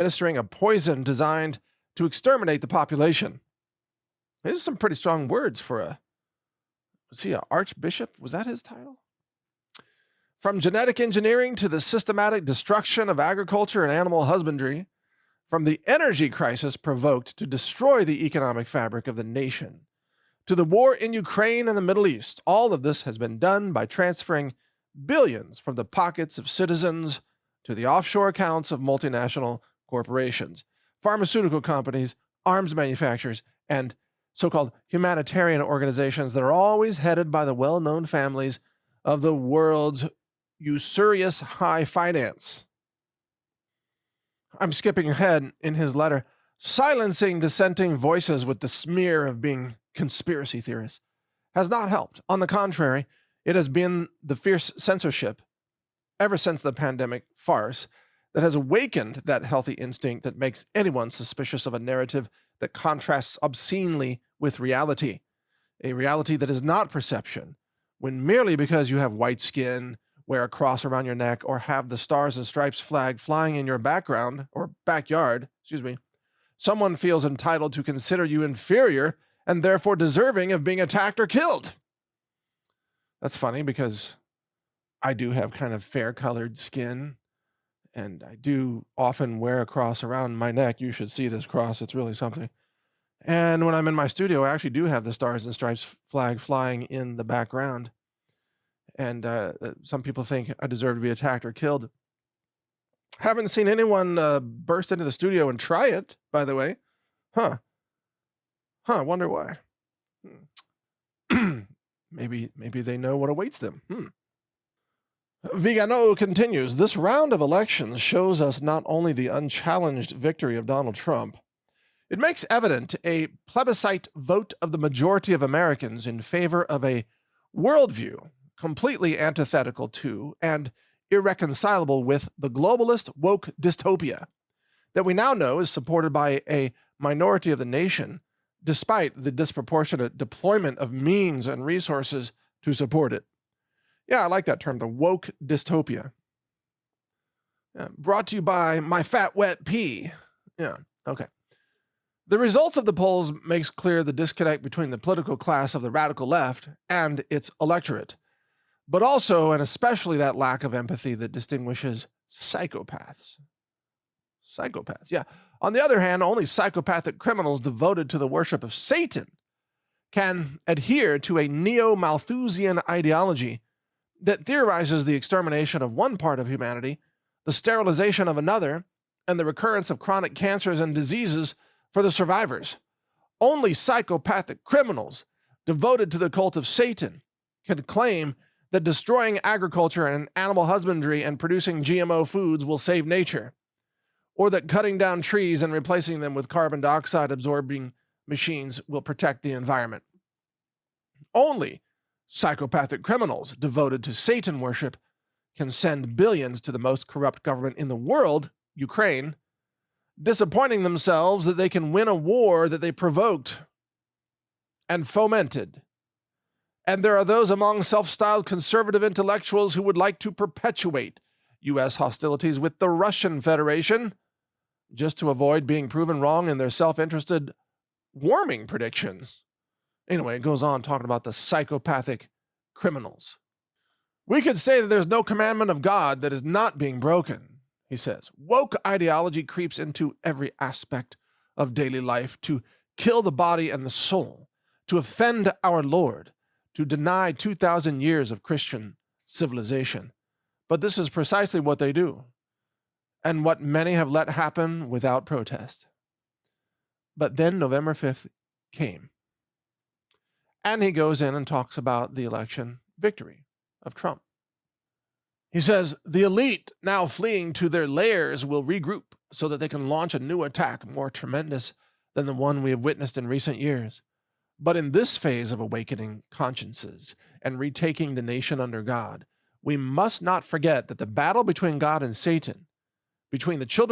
administering a poison designed to exterminate the population. These are some pretty strong words for was he an archbishop? Was that his title? From genetic engineering to the systematic destruction of agriculture and animal husbandry, from the energy crisis provoked to destroy the economic fabric of the nation, to the war in Ukraine and the Middle East, all of this has been done by transferring billions from the pockets of citizens to the offshore accounts of multinational corporations, pharmaceutical companies, arms manufacturers, and so-called humanitarian organizations that are always headed by the well-known families of the world's usurious high finance. I'm skipping ahead in his letter, silencing dissenting voices with the smear of being conspiracy theorists has not helped. On the contrary, it has been the fierce censorship ever since the pandemic farce that has awakened that healthy instinct that makes anyone suspicious of a narrative that contrasts obscenely with reality, a reality that is not perception, when merely because you have white skin, wear a cross around your neck, or have the Stars and Stripes flag flying in your background or backyard, someone feels entitled to consider you inferior and therefore deserving of being attacked or killed. That's funny because I do have kind of fair-colored skin, and I do often wear a cross around my neck. You should see this cross. It's really something. And when I'm in my studio, I actually do have the Stars and Stripes flag flying in the background. And some people think I deserve to be attacked or killed. Haven't seen anyone burst into the studio and try it, by the way. Wonder why. Maybe they know what awaits them. Vigano continues, this round of elections shows us not only the unchallenged victory of Donald Trump, it makes evident a plebiscite vote of the majority of Americans in favor of a worldview completely antithetical to and irreconcilable with the globalist woke dystopia that we now know is supported by a minority of the nation, despite the disproportionate deployment of means and resources to support it. Yeah, I like that term, the woke dystopia. Yeah, brought to you by My Fat Wet Pea. Yeah, okay. The results of the polls makes clear the disconnect between the political class of the radical left and its electorate, but also and especially that lack of empathy that distinguishes psychopaths. Psychopaths, yeah. On the other hand, only psychopathic criminals devoted to the worship of Satan can adhere to a neo-Malthusian ideology that theorizes the extermination of one part of humanity, the sterilization of another, and the recurrence of chronic cancers and diseases for the survivors. Only psychopathic criminals devoted to the cult of Satan can claim that destroying agriculture and animal husbandry and producing GMO foods will save nature, or that cutting down trees and replacing them with carbon dioxide absorbing machines will protect the environment. Only psychopathic criminals devoted to Satan worship can send billions to the most corrupt government in the world, Ukraine, disappointing themselves that they can win a war that they provoked and fomented. And there are those among self-styled conservative intellectuals who would like to perpetuate U.S. hostilities with the Russian Federation just to avoid being proven wrong in their self-interested warming predictions. Anyway, it goes on talking about the psychopathic criminals. We could say that there's no commandment of God that is not being broken, he says. Woke ideology creeps into every aspect of daily life to kill the body and the soul, to offend our Lord, to deny 2,000 years of Christian civilization. But this is precisely what they do, and what many have let happen without protest. But then November 5th came, and he goes in and talks about the election victory of Trump. He says, the elite now fleeing to their lairs will regroup so that they can launch a new attack more tremendous than the one we have witnessed in recent years. But in this phase of awakening consciences and retaking the nation under God, we must not forget that the battle between God and Satan, between the children